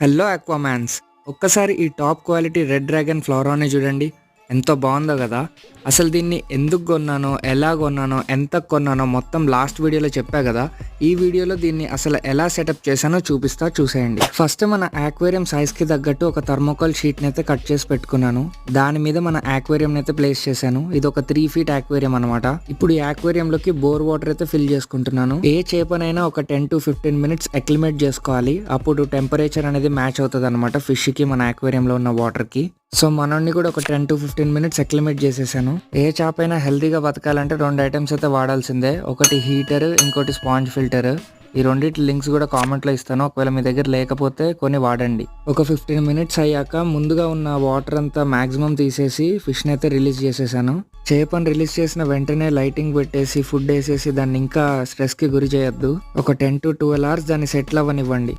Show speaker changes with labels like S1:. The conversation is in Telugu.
S1: హలో అక్వామాన్స్. ఒక్కసారి ఈ టాప్ క్వాలిటీ రెడ్ డ్రాగన్ ఫ్లోరాని చూడండి. ఎంతో బాగుందో కదా. అసలు దీన్ని ఎందుకు కొన్నానో, ఎలా కొన్నానో, ఎంత కొన్నానో మొత్తం లాస్ట్ వీడియోలో చెప్పా కదా. ఈ వీడియోలో దీన్ని అసలు ఎలా సెటప్ చేశానో చూపిస్తా, చూసేయండి. ఫస్ట్ మన ఆక్వేరియం సైజ్కి తగ్గట్టు ఒక థర్మోకాల్ షీట్ని అయితే కట్ చేసి పెట్టుకున్నాను. దాని మీద మన ఆక్వేరియం అయితే ప్లేస్ చేశాను. ఇది ఒక 3 feet ఆక్వేరియం అనమాట. ఇప్పుడు ఈ ఆక్వేరియంలోకి బోర్ వాటర్ అయితే ఫిల్ చేసుకుంటున్నాను. ఏ చేపనైనా ఒక 10 to 15 minutes అక్లిమేట్ చేసుకోవాలి. అప్పుడు టెంపరేచర్ అనేది మ్యాచ్ అవుతుంది అనమాట ఫిష్కి, మన ఆక్వేరియంలో ఉన్న వాటర్కి. సో మనల్ని కూడా ఒక 10 to 15 minutes అక్లిమేట్ చేసేసాను. ఏ చేప అయినా హెల్తీగా బతకాలంటే 2 ఐటమ్స్ అయితే వాడాల్సిందే. ఒకటి హీటర్, ఇంకోటి స్పాంజ్ ఫిల్టర్. ఈ రెండింటి లింక్స్ కూడా కామెంట్లో ఇస్తాను. ఒకవేళ మీ దగ్గర లేకపోతే కొన్ని వాడండి. ఒక 15 minutes అయ్యాక ముందుగా ఉన్న వాటర్ అంతా మాక్సిమం తీసేసి ఫిష్ని అయితే రిలీజ్ చేసేసాను. చేపను రిలీజ్ చేసిన వెంటనే లైటింగ్ పెట్టేసి ఫుడ్ వేసేసి దాన్ని ఇంకా స్ట్రెస్కి గురి చేయొద్దు. ఒక 10 to 12 hours దాన్ని సెటిల్ అవ్వనివ్వండి.